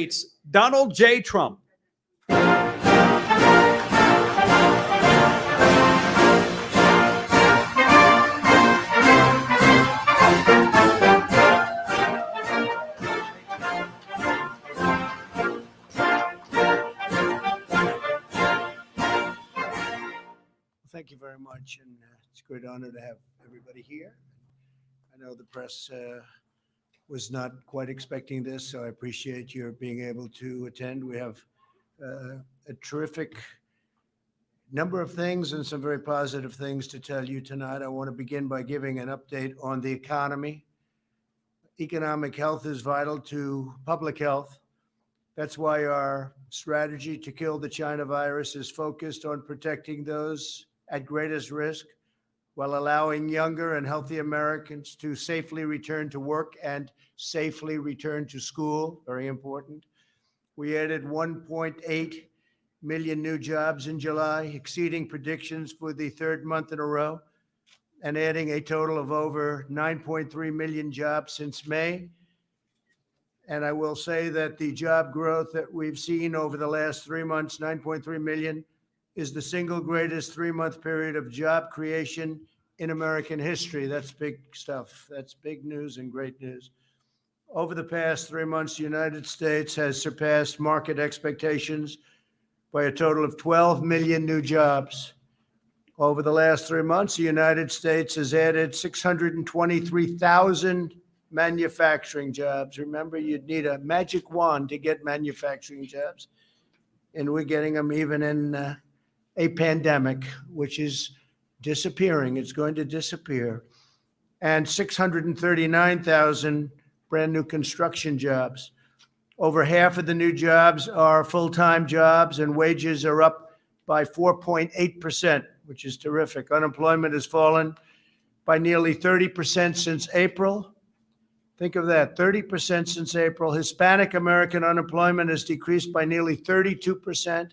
States, Donald J. Trump. Thank you very much, and it's a great honor to have everybody here. I know the press was not quite expecting this, so I appreciate your being able to attend. We have a terrific number of things and some very positive things to tell you tonight. I want to begin by giving an update on the economy. Economic health is vital to public health. That's why our strategy to kill the China virus is focused on protecting those at greatest risk while allowing younger and healthy Americans to safely return to work and safely return to school. Very important. We added 1.8 million new jobs in July, exceeding predictions for the third month in a row, and adding a total of over 9.3 million jobs since May. And I will say that the job growth that we've seen over the last 3 months, 9.3 million, is the single greatest 3-month period of job creation in American history. That's big stuff. That's big news and great news. Over the past 3 months, the United States has surpassed market expectations by a total of 12 million new jobs. Over the last 3 months, the United States has added 623,000 manufacturing jobs. Remember, you'd need a magic wand to get manufacturing jobs. And we're getting them even in a pandemic, which is disappearing. It's going to disappear. And 639,000 brand new construction jobs. Over half of the new jobs are full-time jobs, and wages are up by 4.8%, which is terrific. Unemployment has fallen by nearly 30% since April. Think of that, 30% since April. Hispanic American unemployment has decreased by nearly 32%.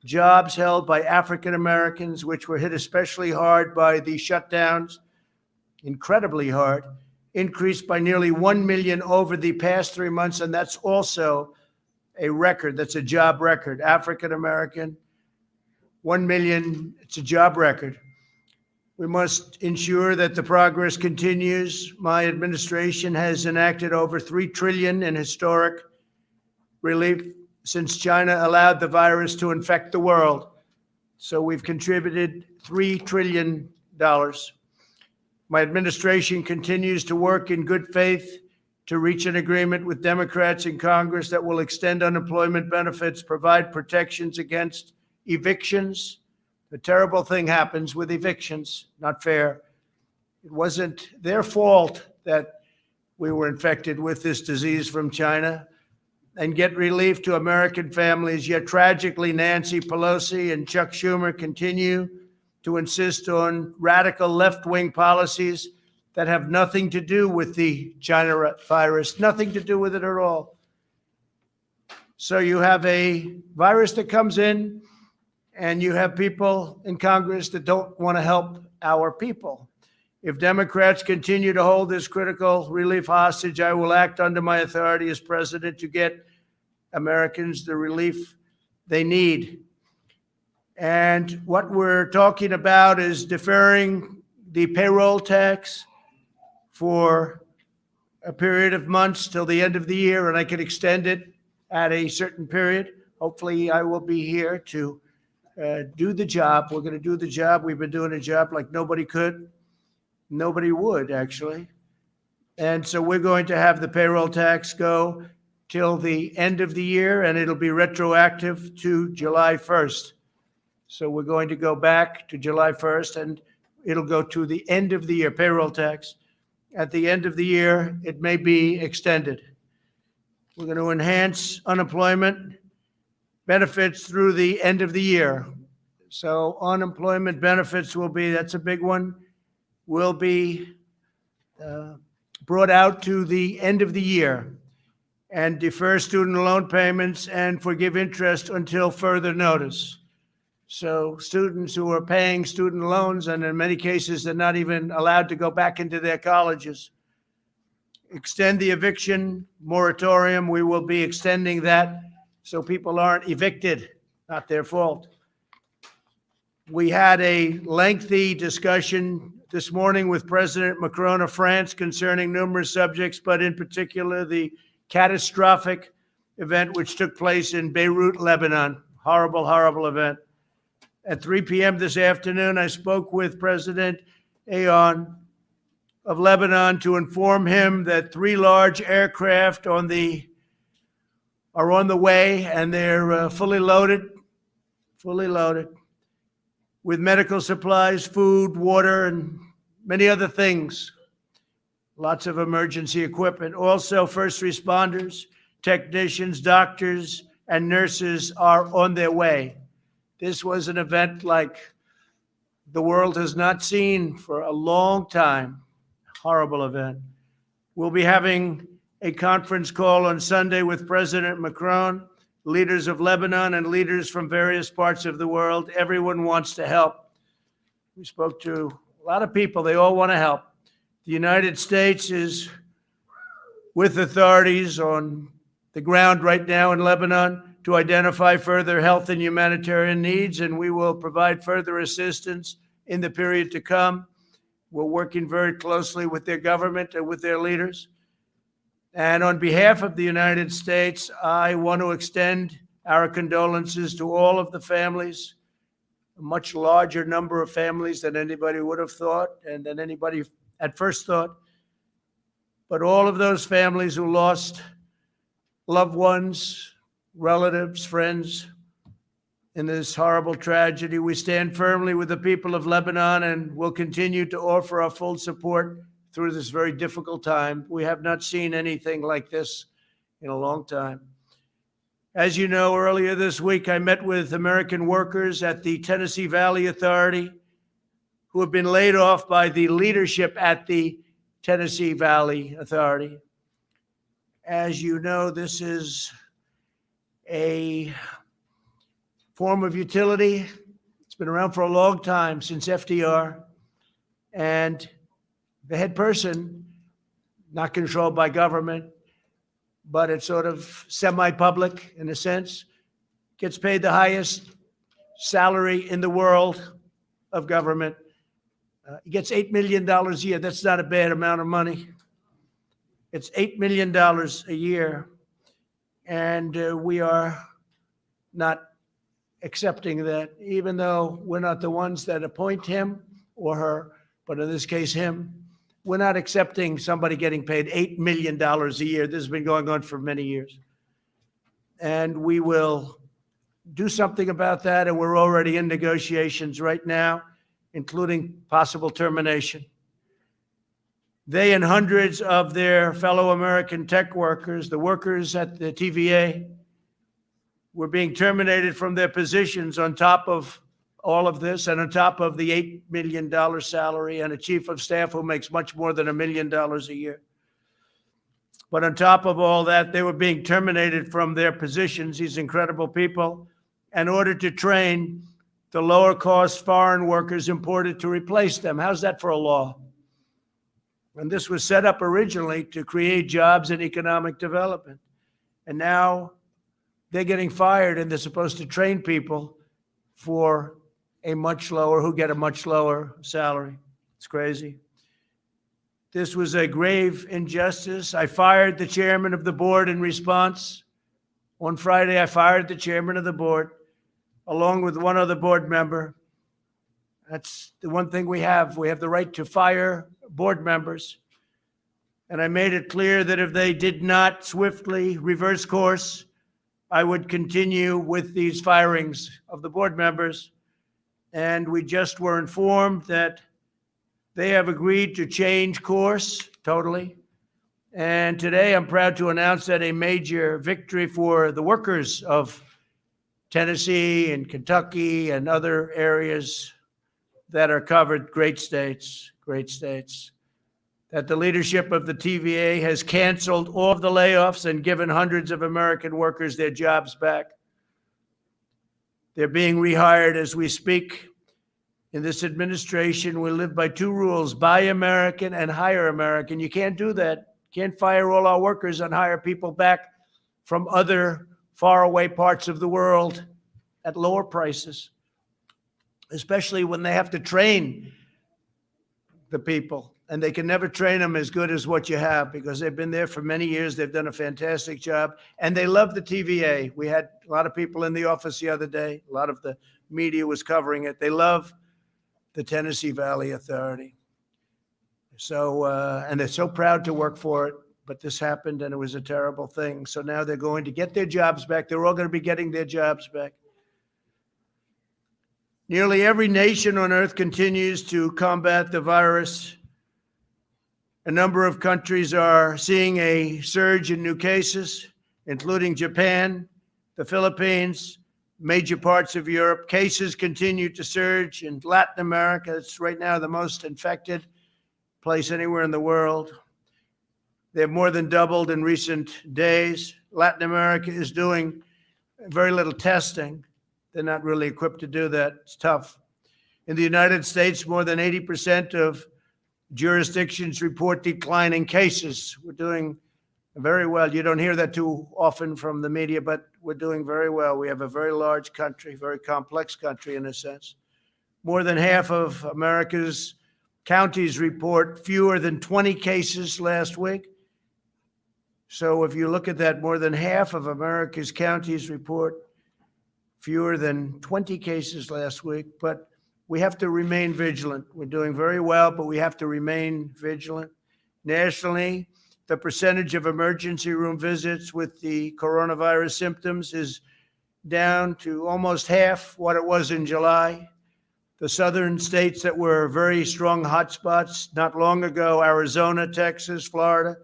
Jobs held by African Americans, which were hit especially hard by the shutdowns, incredibly hard, increased by nearly 1 million over the past 3 months, and that's also a record. That's a job record. African American, 1 million, it's a job record. We must ensure that the progress continues. My administration has enacted over $3 trillion in historic relief since China allowed the virus to infect the world. So we've contributed $3 trillion. My administration continues to work in good faith to reach an agreement with Democrats in Congress that will extend unemployment benefits, provide protections against evictions. A terrible thing happens with evictions, not fair. It wasn't their fault that we were infected with this disease from China. And get relief to American families. Yet tragically, Nancy Pelosi and Chuck Schumer continue to insist on radical left-wing policies that have nothing to do with the China virus, nothing to do with it at all. So you have a virus that comes in, and you have people in Congress that don't want to help our people. If Democrats continue to hold this critical relief hostage, I will act under my authority as president to get Americans the relief they need. And what we're talking about is deferring the payroll tax for a period of months till the end of the year, and I can extend it at a certain period. Hopefully, I will be here to do the job. We're going to do the job. We've been doing a job like nobody could. Nobody would, actually. And so we're going to have the payroll tax go till the end of the year, and it'll be retroactive to July 1st. So we're going to go back to July 1st, and it'll go to the end of the year, payroll tax. At the end of the year, it may be extended. We're going to enhance unemployment benefits through the end of the year. So unemployment benefits will be, that's a big one, will be brought out to the end of the year, and defer student loan payments and forgive interest until further notice. So students who are paying student loans, and in many cases, they're not even allowed to go back into their colleges. extend the eviction moratorium. We will be extending that so people aren't evicted, not their fault. We had a lengthy discussion this morning with President Macron of France concerning numerous subjects, but in particular the catastrophic event which took place in Beirut, Lebanon. Horrible, horrible event. At 3 p.m. this afternoon, I spoke with President Aoun of Lebanon to inform him that 3 large aircraft are on the way, and they're fully loaded with medical supplies, food, water, and many other things. Lots of emergency equipment. Also, first responders, technicians, doctors, and nurses are on their way. This was an event like the world has not seen for a long time. Horrible event. We'll be having a conference call on Sunday with President Macron, leaders of Lebanon, and leaders from various parts of the world. Everyone wants to help. We spoke to a lot of people. They all want to help. The United States is with authorities on the ground right now in Lebanon to identify further health and humanitarian needs, and we will provide further assistance in the period to come. We're working very closely with their government and with their leaders. And on behalf of the United States, I want to extend our condolences to all of the families, a much larger number of families than anybody would have thought and than anybody at first thought. But all of those families who lost loved ones, relatives, friends in this horrible tragedy, we stand firmly with the people of Lebanon and will continue to offer our full support through this very difficult time. We have not seen anything like this in a long time. As you know, earlier this week, I met with American workers at the Tennessee Valley Authority who have been laid off by the leadership at the Tennessee Valley Authority. As you know, this is a form of utility. It's been around for a long time, since FDR. And the head person, not controlled by government, but it's sort of semi-public in a sense, gets paid the highest salary in the world of government. He gets $8 million a year. That's not a bad amount of money. It's $8 million a year. And we are not accepting that, even though we're not the ones that appoint him or her, but in this case, him. We're not accepting somebody getting paid $8 million a year. This has been going on for many years. And we will do something about that, and we're already in negotiations right now, including possible termination. They and hundreds of their fellow American tech workers, the workers at the TVA, were being terminated from their positions on top of all of this and on top of the $8 million salary and a chief of staff who makes much more than $1 million a year. But on top of all that, they were being terminated from their positions, these incredible people, in order to train the lower cost foreign workers imported to replace them. How's that for a law? And this was set up originally to create jobs and economic development. And now they're getting fired, and they're supposed to train people for who get a much lower salary. It's crazy. This was a grave injustice. I fired the chairman of the board in response. On Friday, I fired the chairman of the board, along with one other board member. That's the one thing we have. We have the right to fire board members. And I made it clear that if they did not swiftly reverse course, I would continue with these firings of the board members. And we just were informed that they have agreed to change course totally. And today I'm proud to announce that a major victory for the workers of Tennessee and Kentucky and other areas that are covered, great states, that the leadership of the TVA has canceled all of the layoffs and given hundreds of American workers their jobs back. They're being rehired as we speak. In this administration, we live by 2 rules: buy American and hire American. You can't do that Can't fire all our workers and hire people back from other faraway parts of the world at lower prices, especially when they have to train the people. And they can never train them as good as what you have because they've been there for many years. They've done a fantastic job. And they love the TVA. We had a lot of people in the office the other day. A lot of the media was covering it. They love the Tennessee Valley Authority. So, and they're so proud to work for it. But this happened, and it was a terrible thing. So now they're going to get their jobs back. They're all going to be getting their jobs back. Nearly every nation on earth continues to combat the virus. A number of countries are seeing a surge in new cases, including Japan, the Philippines, major parts of Europe. Cases continue to surge in Latin America. It's right now the most infected place anywhere in the world. They've more than doubled in recent days. Latin America is doing very little testing. They're not really equipped to do that. It's tough. In the United States, more than 80% of jurisdictions report declining cases. We're doing very well. You don't hear that too often from the media, but we're doing very well. We have a very large country, very complex country in a sense. More than half of America's counties report fewer than 20 cases last week. So if you look at that, more than half of America's counties report fewer than 20 cases last week, but we have to remain vigilant. We're doing very well, but we have to remain vigilant. Nationally, the percentage of emergency room visits with the coronavirus symptoms is down to almost half what it was in July. The southern states that were very strong hotspots not long ago, Arizona, Texas, Florida,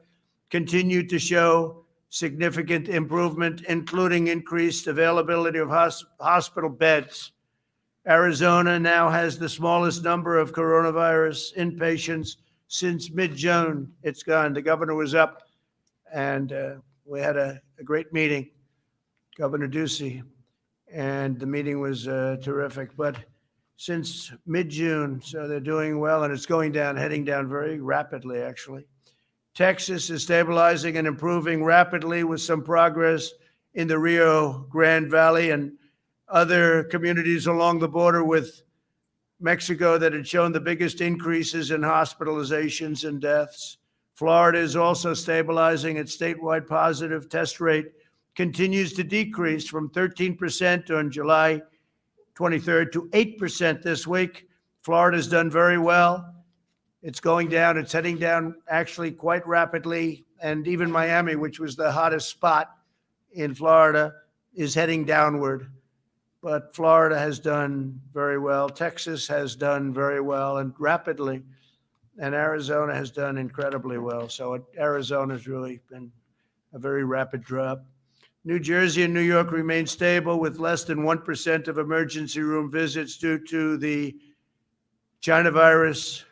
continue to show significant improvement, including increased availability of hospital beds. Arizona now has the smallest number of coronavirus inpatients since mid-June. It's gone. The governor was up, and we had a great meeting, Governor Ducey, and the meeting was terrific. But since mid-June, so they're doing well, and it's going down, heading down very rapidly, actually. Texas is stabilizing and improving rapidly with some progress in the Rio Grande Valley and other communities along the border with Mexico that had shown the biggest increases in hospitalizations and deaths. Florida is also stabilizing. Its statewide positive test rate continues to decrease from 13% on July 23rd to 8% this week. Florida's done very well. It's going down. It's heading down actually quite rapidly. And even Miami, which was the hottest spot in Florida, is heading downward. But Florida has done very well. Texas has done very well and rapidly. And Arizona has done incredibly well. So Arizona's really been a very rapid drop. New Jersey and New York remain stable with less than 1% of emergency room visits due to the China virus.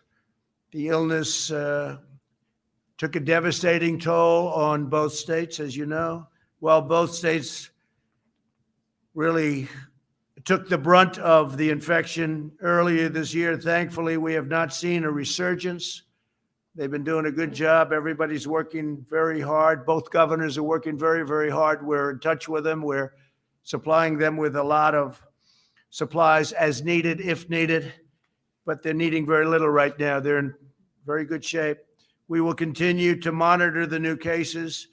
The illness took a devastating toll on both states, as you know. While both states really took the brunt of the infection earlier this year, thankfully, we have not seen a resurgence. They've been doing a good job. Everybody's working very hard. Both governors are working very, very hard. We're in touch with them. We're supplying them with a lot of supplies as needed, if needed, but they're needing very little right now. They're in very good shape. We will continue to monitor the new cases.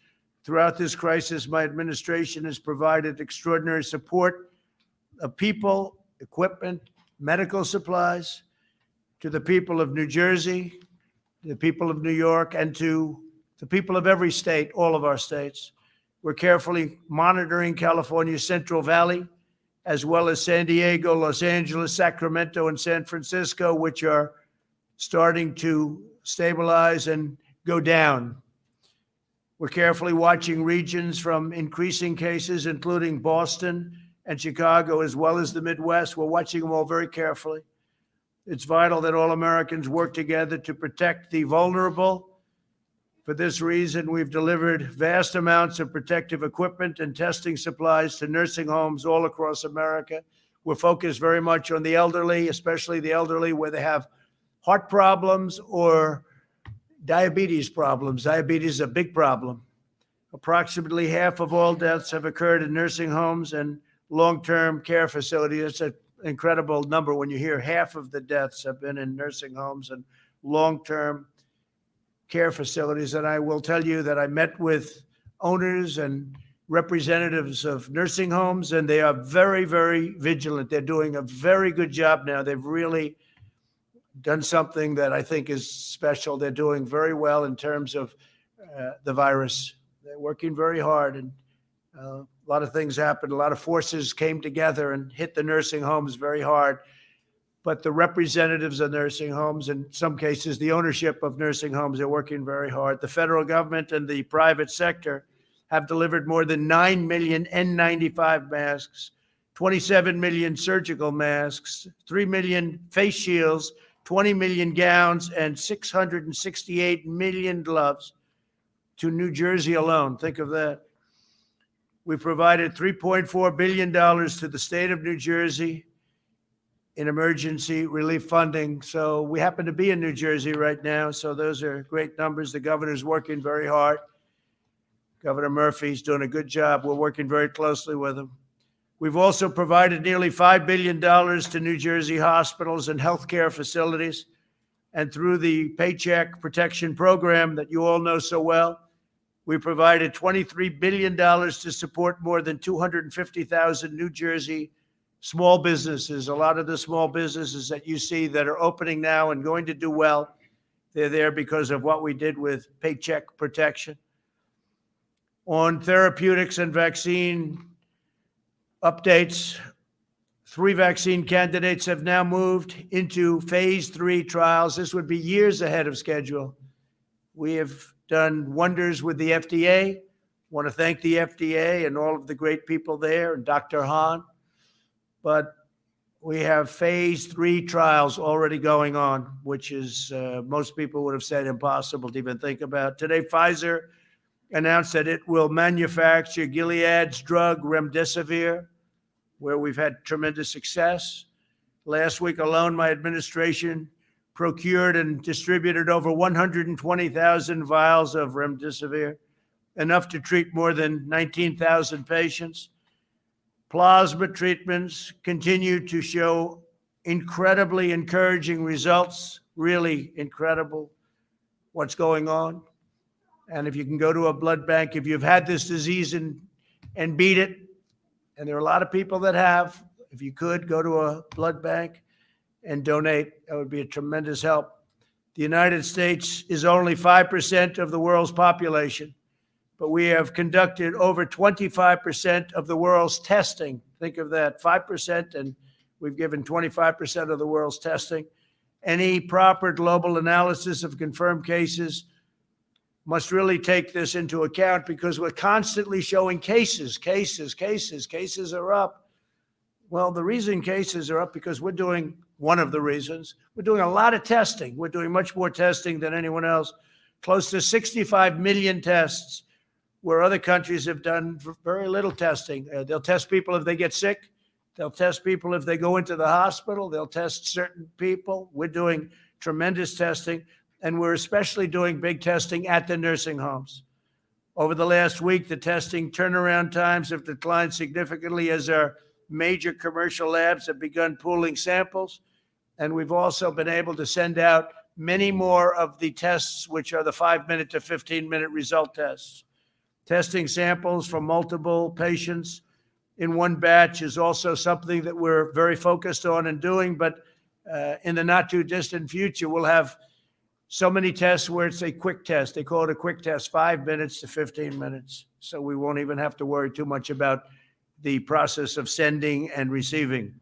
Throughout this crisis, my administration has provided extraordinary support of people, equipment, medical supplies to the people of New Jersey, the people of New York, and to the people of every state, all of our states. We're carefully monitoring California's Central Valley, as well as San Diego, Los Angeles, Sacramento, and San Francisco, which are starting to stabilize and go down. We're carefully watching regions from increasing cases, including Boston and Chicago, as well as the Midwest. We're watching them all very carefully. It's vital that all Americans work together to protect the vulnerable. For this reason, we've delivered vast amounts of protective equipment and testing supplies to nursing homes all across America. We're focused very much on the elderly, especially the elderly where they have heart problems or diabetes problems. Diabetes is a big problem. Approximately half of all deaths have occurred in nursing homes and long-term care facilities. It's an incredible number when you hear half of the deaths have been in nursing homes and long-term care facilities. And I will tell you that I met with owners and representatives of nursing homes, and they are very, very vigilant. They're doing a very good job now. They've really done something that I think is special. They're doing very well in terms of the virus. They're working very hard, and a lot of things happened. A lot of forces came together and hit the nursing homes very hard. But the representatives of nursing homes, in some cases, the ownership of nursing homes, are working very hard. The federal government and the private sector have delivered more than 9 million N95 masks, 27 million surgical masks, 3 million face shields, 20 million gowns, and 668 million gloves to New Jersey alone. Think of that. We provided $3.4 billion to the state of New Jersey in emergency relief funding. So we happen to be in New Jersey right now. So those are great numbers. The governor's working very hard. Governor Murphy's doing a good job. We're working very closely with him. We've also provided nearly $5 billion to New Jersey hospitals and healthcare facilities. And through the Paycheck Protection Program that you all know so well, we provided $23 billion to support more than 250,000 New Jersey small businesses. A lot of the small businesses that you see that are opening now and going to do well, they're there because of what we did with Paycheck Protection. On therapeutics and vaccine updates, 3 vaccine candidates have now moved into phase 3 trials. This would be years ahead of schedule. We have done wonders with the FDA. I want to thank the FDA and all of the great people there and Dr. Hahn. But we have phase 3 trials already going on, which is most people would have said impossible to even think about. Today, Pfizer announced that it will manufacture Gilead's drug Remdesivir, where we've had tremendous success. Last week alone, my administration procured and distributed over 120,000 vials of Remdesivir, enough to treat more than 19,000 patients. Plasma treatments continue to show incredibly encouraging results, really incredible what's going on. And if you can go to a blood bank, if you've had this disease and beat it, and there are a lot of people that have, if you could go to a blood bank and donate, that would be a tremendous help. The United States is only 5% of the world's population, but we have conducted over 25% of the world's testing. Think of that, 5%, and we've given 25% of the world's testing. Any proper global analysis of confirmed cases must really take this into account, because we're constantly showing cases are up. Well, the reason cases are up because we're doing, one of the reasons, we're doing a lot of testing. We're doing much more testing than anyone else, close to 65 million tests, where other countries have done very little testing. They'll test people if they get sick. They'll test people if they go into the hospital. They'll test certain people. We're doing tremendous testing, and we're especially doing big testing at the nursing homes. Over the last week, the testing turnaround times have declined significantly as our major commercial labs have begun pooling samples. And we've also been able to send out many more of the tests, which are the 5-minute to 15-minute result tests. Testing samples from multiple patients in one batch is also something that we're very focused on and doing. But in the not too distant future, we'll have so many tests where it's a quick test. They call it a quick test, 5 minutes to 15 minutes. So we won't even have to worry too much about the process of sending and receiving.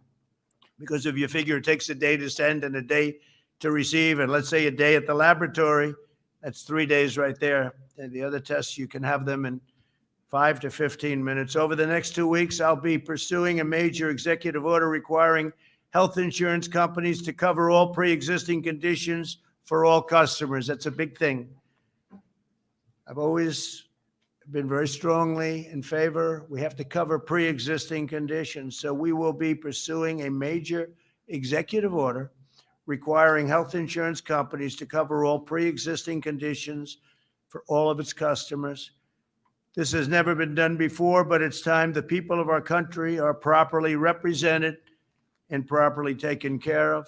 Because if you figure it takes a day to send and a day to receive, and let's say a day at the laboratory, that's 3 days right there. And the other tests, you can have them in 5 to 15 minutes. Over the next 2 weeks, I'll be pursuing a major executive order requiring health insurance companies to cover all pre-existing conditions for all customers. That's a big thing. I've always been very strongly in favor. We have to cover pre-existing conditions. So we will be pursuing a major executive order requiring health insurance companies to cover all pre-existing conditions for all of its customers. This has never been done before, but it's time the people of our country are properly represented and properly taken care of.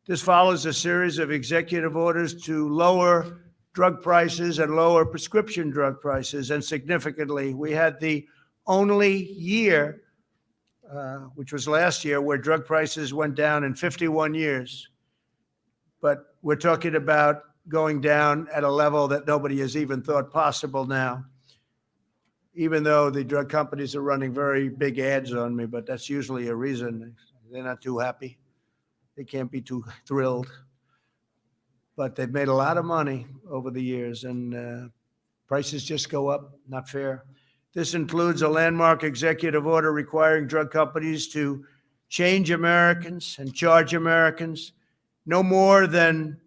This follows a series of executive orders to lower drug prices and lower prescription drug prices, and significantly. We had the only year, which was last year, where drug prices went down in 51 years. But we're talking about going down at a level that nobody has even thought possible now, even though the drug companies are running very big ads on me, but that's usually a reason. They're not too happy. They can't be too thrilled. But they've made a lot of money over the years, and prices just go up. Not fair. This includes a landmark executive order requiring drug companies to change Americans and charge Americans no more than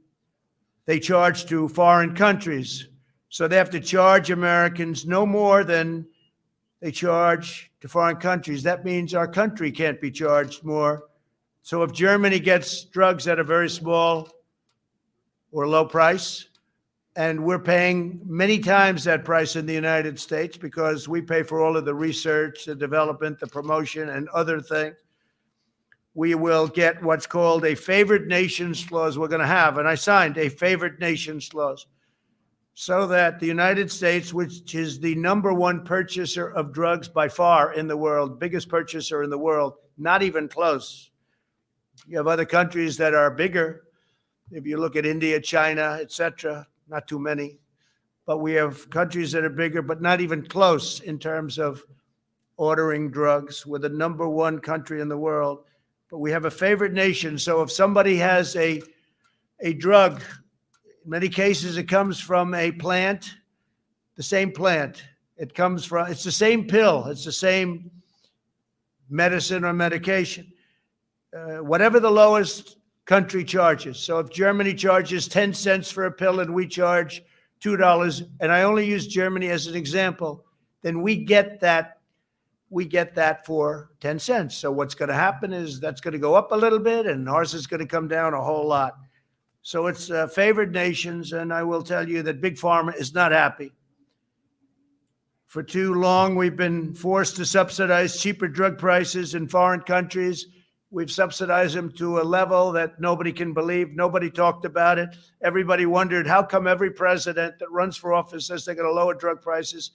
they charge to foreign countries. So they have to charge Americans no more than they charge to foreign countries. That means our country can't be charged more. So if Germany gets drugs at a very small or low price, and we're paying many times that price in the United States because we pay for all of the research, the development, the promotion, and other things, we will get what's called a favored nations clause. We're going to have, and I signed a favored nations clause, so that the United States, which is the #1 purchaser of drugs by far in the world, biggest purchaser in the world, not even close. You have other countries that are bigger. If you look at India, China, etc., not too many. But we have countries that are bigger, but not even close in terms of ordering drugs. We're the #1 country in the world. But we have a favored nation. So if somebody has a drug, in many cases it comes from a plant, the same plant. It's the same pill. It's the same medicine or medication. Whatever the lowest country charges. So if Germany charges 10 cents for a pill and we charge $2, and I only use Germany as an example, then we get that for 10 cents. So what's going to happen is that's going to go up a little bit and ours is going to come down a whole lot. So it's favored nations, and I will tell you that Big Pharma is not happy. For too long, we've been forced to subsidize cheaper drug prices in foreign countries. We've subsidized them to a level that nobody can believe. Nobody talked about it. Everybody wondered, how come every president that runs for office says they're going to lower drug prices?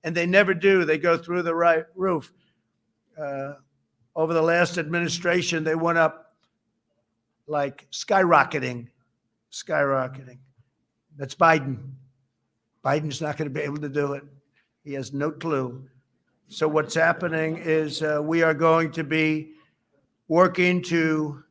And they never do. They go through the right roof. Over the last administration, they went up like skyrocketing. That's Biden. Biden's not going to be able to do it. He has no clue. So what's happening is we are going to be working to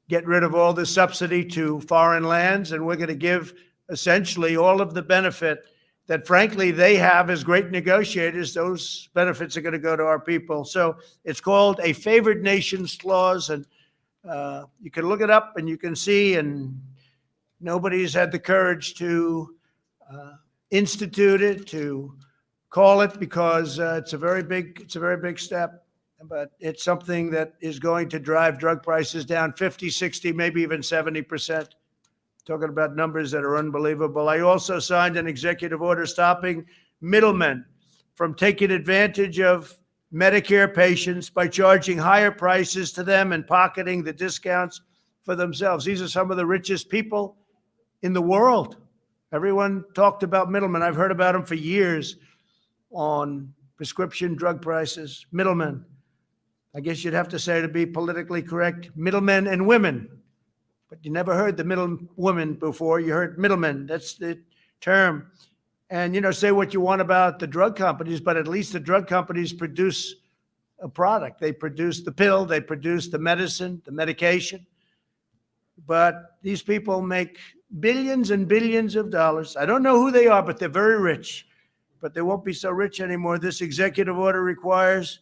get rid of all the subsidy to foreign lands, and we're going to give essentially all of the benefit that, frankly, they have as great negotiators. Those benefits are going to go to our people. So it's called a favored nations clause, and you can look it up and you can see, and nobody's had the courage to institute it, to call it, because it's a very big step. But it's something that is going to drive drug prices down 50, 60, maybe even 70%. Talking about numbers that are unbelievable. I also signed an executive order stopping middlemen from taking advantage of Medicare patients by charging higher prices to them and pocketing the discounts for themselves. These are some of the richest people in the world. Everyone talked about middlemen. I've heard about them for years on prescription drug prices. Middlemen. I guess you'd have to say, to be politically correct, middlemen and women. But you never heard the middle woman before. You heard middlemen. That's the term. And, say what you want about the drug companies, but at least the drug companies produce a product. They produce the pill. They produce the medicine, the medication. But these people make billions and billions of dollars. I don't know who they are, but they're very rich. But they won't be so rich anymore. This executive order requires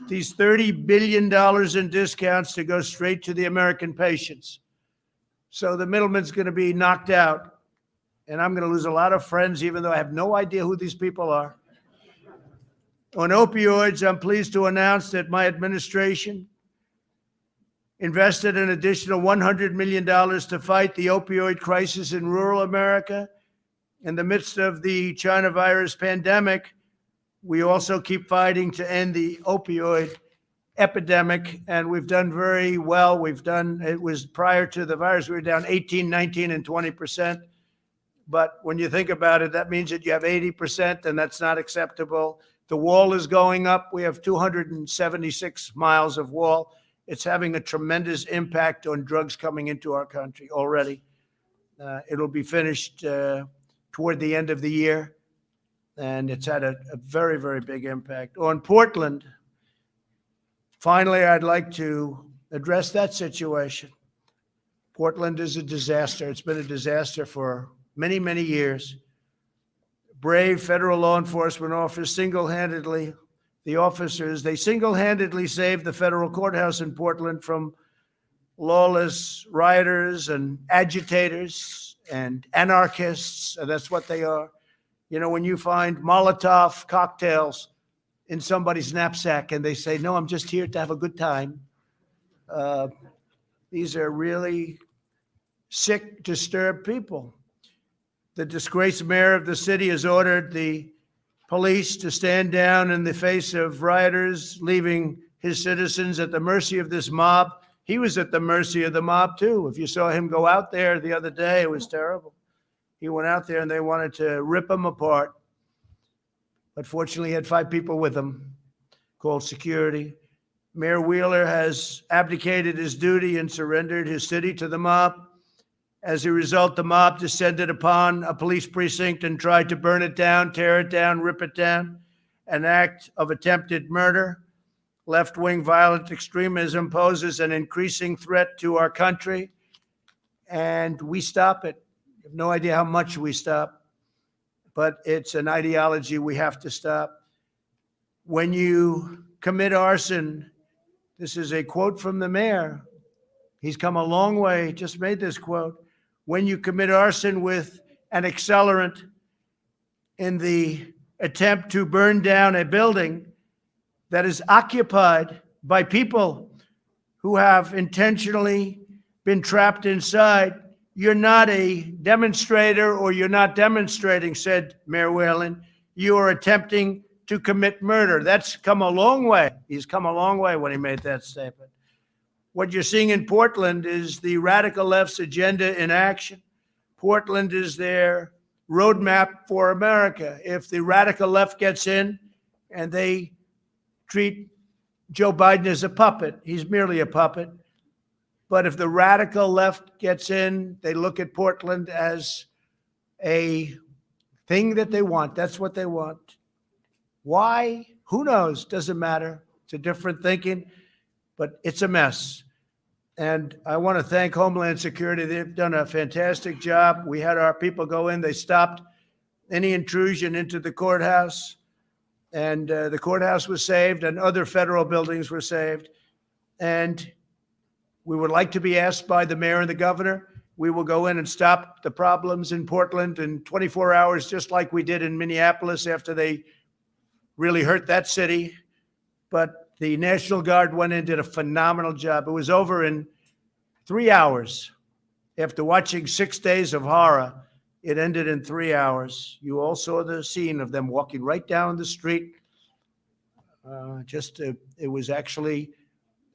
these $30 billion in discounts to go straight to the American patients. So the middleman's going to be knocked out, and I'm going to lose a lot of friends, even though I have no idea who these people are. On opioids, I'm pleased to announce that my administration invested an additional $100 million to fight the opioid crisis in rural America. In the midst of the China virus pandemic, we also keep fighting to end the opioid epidemic, and we've done very well. It was prior to the virus, we were down 18, 19, and 20%. But when you think about it, that means that you have 80%, and that's not acceptable. The wall is going up. We have 276 miles of wall. It's having a tremendous impact on drugs coming into our country already. It'll be finished toward the end of the year, and it's had a very, very big impact. On Portland, finally, I'd like to address that situation. Portland is a disaster. It's been a disaster for many, many years. Brave federal law enforcement officers single-handedly saved the federal courthouse in Portland from lawless rioters and agitators and anarchists. And that's what they are. You know, when you find Molotov cocktails in somebody's knapsack and they say, no, I'm just here to have a good time. These are really sick, disturbed people. The disgraced mayor of the city has ordered the police to stand down in the face of rioters, leaving his citizens at the mercy of this mob. He was at the mercy of the mob, too. If you saw him go out there the other day, it was terrible. He went out there and they wanted to rip him apart. But fortunately, he had 5 people with him, called security. Mayor Wheeler has abdicated his duty and surrendered his city to the mob. As a result, the mob descended upon a police precinct and tried to burn it down, tear it down, rip it down, an act of attempted murder. Left-wing violent extremism poses an increasing threat to our country, and we stop it. You have no idea how much we stop, but it's an ideology we have to stop. When you commit arson, this is a quote from the mayor. He's come a long way, just made this quote. When you commit arson with an accelerant in the attempt to burn down a building that is occupied by people who have intentionally been trapped inside, you're not a demonstrator or you're not demonstrating, said Mayor Whelan. You are attempting to commit murder. That's come a long way. He's come a long way when he made that statement. What you're seeing in Portland is the radical left's agenda in action. Portland is their roadmap for America. If the radical left gets in and they treat Joe Biden as a puppet, he's merely a puppet. But if the radical left gets in, they look at Portland as a thing that they want. That's what they want. Why? Who knows? Doesn't matter. It's a different thinking, but it's a mess. And I want to thank Homeland Security. They've done a fantastic job. We had our people go in. They stopped any intrusion into the courthouse. And the courthouse was saved and other federal buildings were saved. And we would like to be asked by the mayor and the governor. We will go in and stop the problems in Portland in 24 hours, just like we did in Minneapolis after they really hurt that city. But the National Guard went in and did a phenomenal job. It was over in 3 hours. After watching 6 days of horror, it ended in 3 hours. You all saw the scene of them walking right down the street. It was actually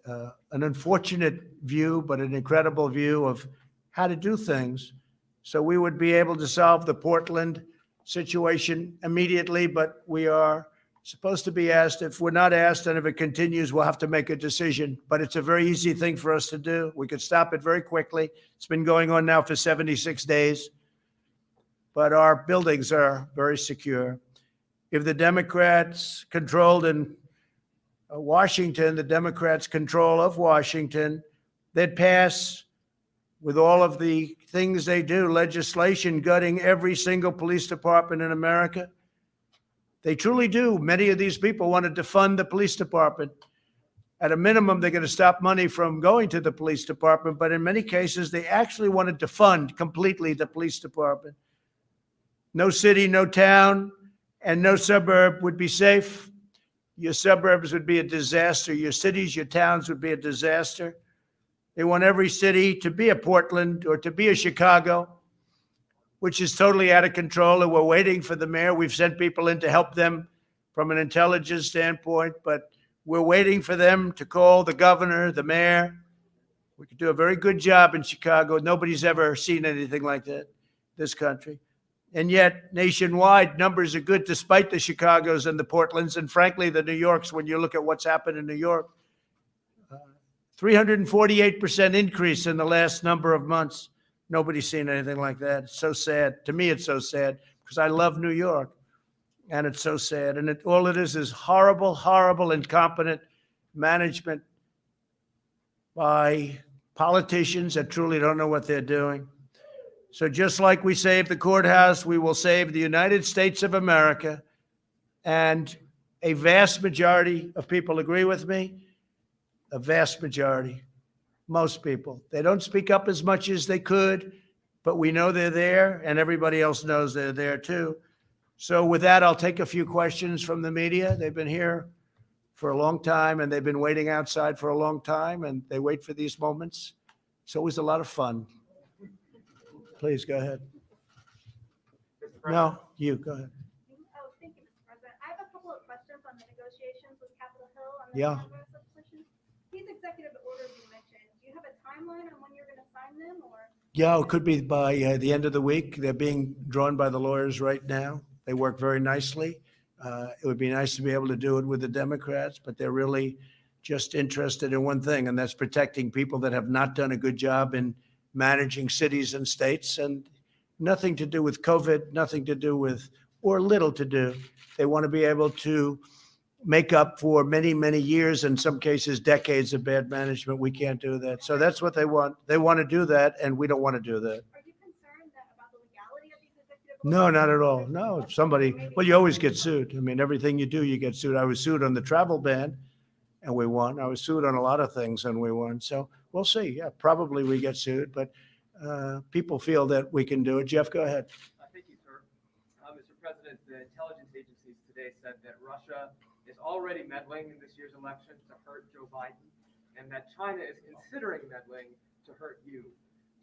an unfortunate view, but an incredible view of how to do things. So we would be able to solve the Portland situation immediately, but we are supposed to be asked. If we're not asked, and if it continues, we'll have to make a decision. But it's a very easy thing for us to do. We could stop it very quickly. It's been going on now for 76 days. But our buildings are very secure. If the Democrats controlled in Washington, the Democrats' control of Washington, they'd pass, with all of the things they do, legislation gutting every single police department in America. They truly do. Many of these people want to defund the police department. At a minimum, they're going to stop money from going to the police department, but in many cases, they actually want to defund completely the police department. No city, no town, and no suburb would be safe. Your suburbs would be a disaster. Your cities, your towns would be a disaster. They want every city to be a Portland or to be a Chicago, which is totally out of control. And we're waiting for the mayor. We've sent people in to help them from an intelligence standpoint, but we're waiting for them to call the governor, the mayor. We could do a very good job in Chicago. Nobody's ever seen anything like that, this country. And yet, nationwide, numbers are good despite the Chicagos and the Portlands, and frankly, the New Yorks, when you look at what's happened in New York. 348% increase in the last number of months. Nobody's seen anything like that. It's so sad. To me, it's so sad because I love New York, and it's so sad. And all it is horrible, horrible, incompetent management by politicians that truly don't know what they're doing. So just like we saved the courthouse, we will save the United States of America. And a vast majority of people agree with me. A vast majority, most people. They don't speak up as much as they could, but we know they're there, and everybody else knows they're there too. So with that, I'll take a few questions from the media. They've been here for a long time, and they've been waiting outside for a long time, and they wait for these moments. It's always a lot of fun. Please go ahead. No, you go ahead. Oh, thank you, Mr. President. I have a couple of questions on the negotiations with Capitol Hill on the Yeah. Congress legislation. These executive orders you mentioned, do you have a timeline on when you're going to sign them, or? Yeah, it could be by the end of the week. They're being drawn by the lawyers right now. They work very nicely. It would be nice to be able to do it with the Democrats, but they're really just interested in one thing, and that's protecting people that have not done a good job in managing cities and states, and nothing to do with COVID, nothing to do with, or little to do. They want to be able to make up for many, many years, in some cases, decades of bad management. We can't do that. So that's what they want. They want to do that, and we don't want to do that. Are you concerned about the legality of these executive orders? No, not at all. No, if somebody, well, you always get sued. I mean, everything you do, you get sued. I was sued on the travel ban, and we won. I was sued on a lot of things, and we won. So we'll see. Yeah, probably we get sued, but people feel that we can do it. Jeff, go ahead. Thank you, sir. Mr. President, the intelligence agencies today said that Russia is already meddling in this year's election to hurt Joe Biden, and that China is considering meddling to hurt you.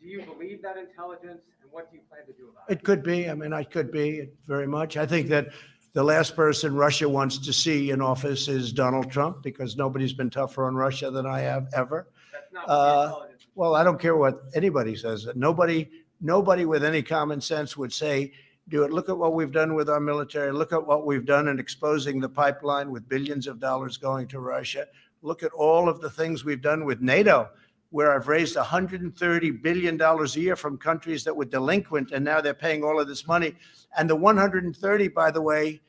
Do you believe that intelligence, and what do you plan to do about it? It could be. I mean, I could be very much. I think that the last person Russia wants to see in office is Donald Trump, because nobody's been tougher on Russia than I have ever. That's not what the intelligence. Well, I don't care what anybody says. Nobody with any common sense would say, do it. Look at what we've done with our military. Look at what we've done in exposing the pipeline with billions of dollars going to Russia. Look at all of the things we've done with NATO, where I've raised $130 billion a year from countries that were delinquent, and now they're paying all of this money. And the 130, by the way,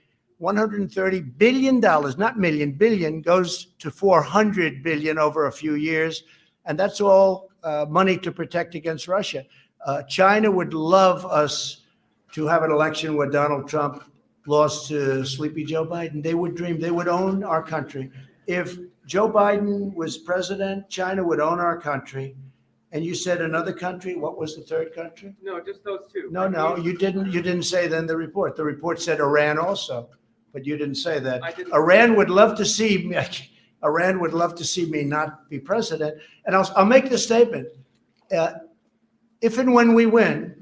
$130 billion, not million, billion, goes to 400 billion over a few years. And that's all money to protect against Russia. China would love us to have an election where Donald Trump lost to Sleepy Joe Biden. They would dream, they would own our country. If Joe Biden was president, China would own our country. And you said another country. What was the third country? No, just those two. No, you didn't say that in the report. The report said Iran also, but you didn't say that. I didn't. Iran would love to see me. Iran would love to see me not be president. And I'll make this statement. If and when we win,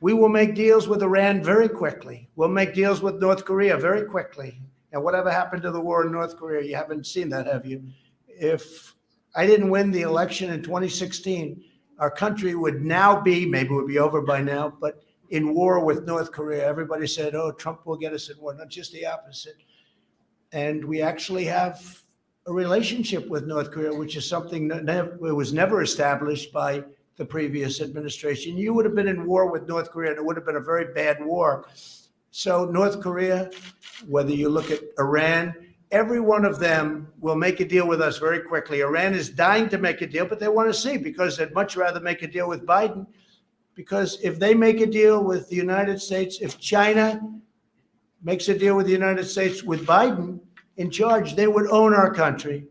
we will make deals with Iran very quickly. We'll make deals with North Korea very quickly. And whatever happened to the war in North Korea, you haven't seen that, have you? If I didn't win the election in 2016, our country would now be, maybe it would be over by now, but in war with North Korea. Everybody said, oh, Trump will get us in war. Not just the opposite. And we actually have a relationship with North Korea, which is something that was never established by the previous administration. You would have been in war with North Korea, and it would have been a very bad war. So North Korea, whether you look at Iran, every one of them will make a deal with us very quickly. Iran is dying to make a deal, but they want to see, because they'd much rather make a deal with Biden. Because if they make a deal with the United States, if China makes a deal with the United States with Biden in charge, they would own our country.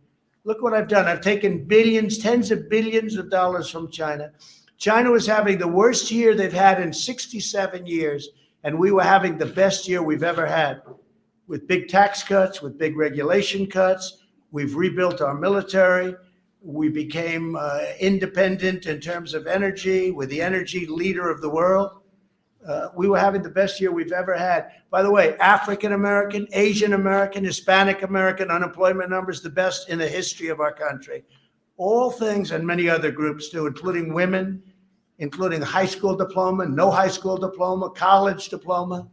Look what I've done. I've taken billions, tens of billions of dollars from China. China was having the worst year they've had in 67 years, and we were having the best year we've ever had, with big tax cuts, with big regulation cuts. We've rebuilt our military. We became independent in terms of energy. We're the energy leader of the world. We were having the best year we've ever had. By the way, African American, Asian American, Hispanic American unemployment numbers, the best in the history of our country. All things, and many other groups too, including women, including high school diploma, no high school diploma, college diploma.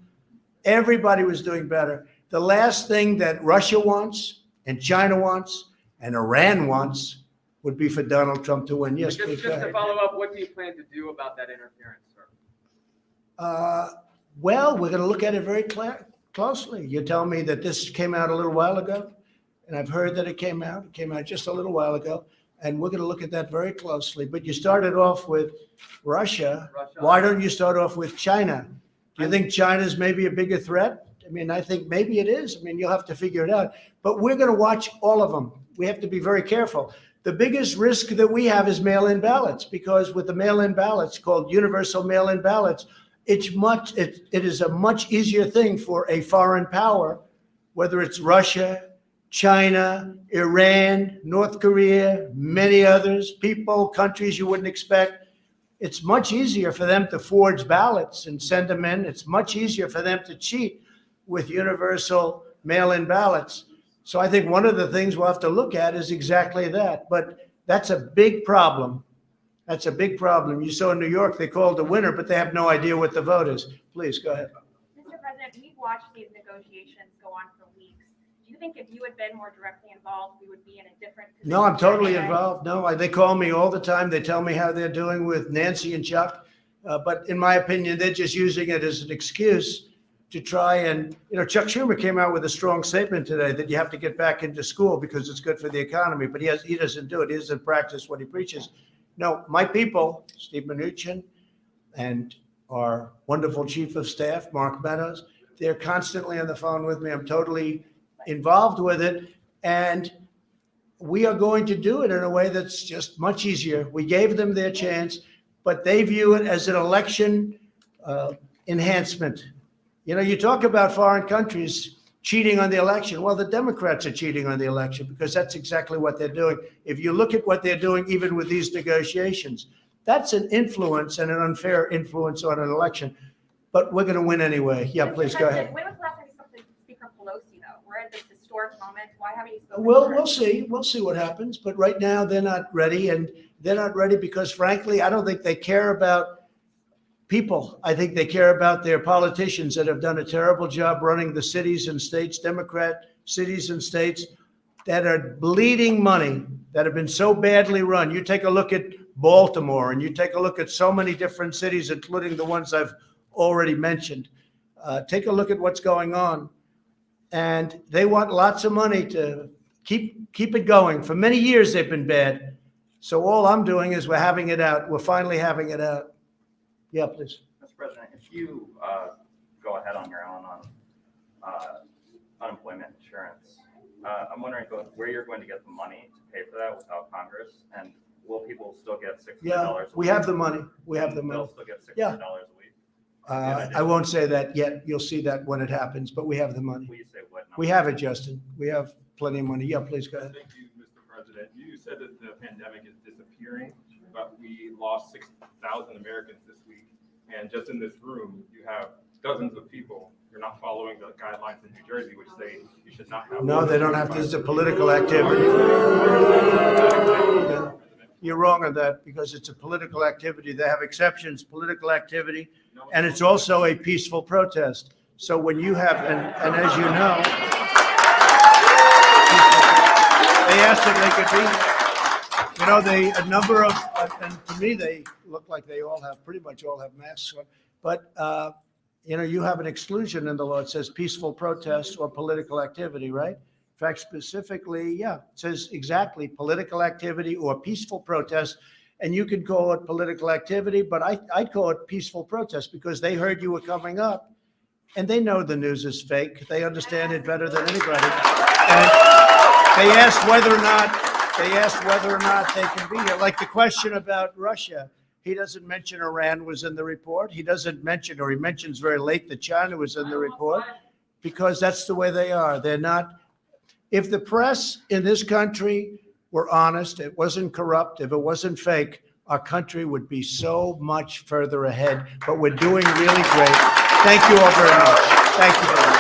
Everybody was doing better. The last thing that Russia wants and China wants and Iran wants would be for Donald Trump to win. Yes, please go Just to ahead. follow up, what do you plan to do about that interference, sir? Well, we're going to look at it very closely. You tell me that this came out a little while ago, and I've heard that it came out. It came out just a little while ago, and we're going to look at that very closely. But you started off with Russia. Why don't you start off with China? Do you think China's maybe a bigger threat? I mean, I think maybe it is. I mean, you'll have to figure it out. But we're going to watch all of them. We have to be very careful. The biggest risk that we have is mail-in ballots, because with the mail-in ballots called universal mail-in ballots, it is a much easier thing for a foreign power, whether it's Russia, China, Iran, North Korea, many others, people, countries you wouldn't expect. It's much easier for them to forge ballots and send them in. It's much easier for them to cheat with universal mail-in ballots. So I think one of the things we'll have to look at is exactly that. But that's a big problem. That's a big problem. You saw in New York, they called a winner, but they have no idea what the vote is. Please, go ahead. Mr. President, we've watched these negotiations go on for weeks. Do you think if you had been more directly involved, we would be in a different position? No, I'm totally today? involved. No, they call me all the time. They tell me how they're doing with Nancy and Chuck. But in my opinion, they're just using it as an excuse to try and, Chuck Schumer came out with a strong statement today that you have to get back into school because it's good for the economy. But he doesn't do it. He doesn't practice what he preaches. No, my people, Steve Mnuchin and our wonderful chief of staff, Mark Meadows, they're constantly on the phone with me. I'm totally involved with it. And we are going to do it in a way that's just much easier. We gave them their chance, but they view it as an election enhancement. You talk about foreign countries cheating on the election. Well, the Democrats are cheating on the election because that's exactly what they're doing. If you look at what they're doing, even with these negotiations, that's an influence and an unfair influence on an election. But we're going to win anyway. Yeah, Mr. please go ahead. President, when was the last time you spoke to Speaker Pelosi, though? We're at this historic moment. Why haven't you spoken to her? We'll see. We'll see what happens. But right now, they're not ready. And they're not ready because, frankly, I don't think they care about people. I think they care about their politicians that have done a terrible job running the cities and states, Democrat cities and states that are bleeding money, that have been so badly run. You take a look at Baltimore and you take a look at so many different cities, including the ones I've already mentioned. Take a look at what's going on. And they want lots of money to keep it going. For many years, they've been bad. So all I'm doing is we're having it out. We're finally having it out. Yeah, please. Mr. President, if you go ahead on your own on unemployment insurance, I'm wondering where you're going to get the money to pay for that without Congress, and will people still get $600 Yeah, a week? we have the money. We have the money. They'll still get $600 Yeah. a week? I won't say that yet. You'll see that when it happens, but we have the money. Will you say what number? We have it, Justin. We have plenty of money. Yeah, please go ahead. Thank you, Mr. President. You said that the pandemic is disappearing, but we lost 6,000 Americans this week. And just in this room, you have dozens of people who are not following the guidelines in New Jersey, which say you should not have. No, they don't have to. This is a political activity. Yeah. You're wrong on that because it's a political activity. They have exceptions, political activity, and it's also a peaceful protest. So when you have, and as you know, they asked if they could be. A number of, and to me, they look like they all have, pretty much all have masks on. But, you have an exclusion in the law. It says peaceful protest or political activity, right? In fact, specifically, yeah, it says exactly political activity or peaceful protest. And you could call it political activity, but I'd call it peaceful protest because they heard you were coming up and they know the news is fake. They understand it better than anybody. And they asked whether or not they can be here. Like the question about Russia, he doesn't mention Iran was in the report. He doesn't mention, or he mentions very late that China was in the report because that's the way they are. They're not. If the press in this country were honest, it wasn't corrupt, if it wasn't fake, our country would be so much further ahead. But we're doing really great. Thank you all very much. Thank you very much.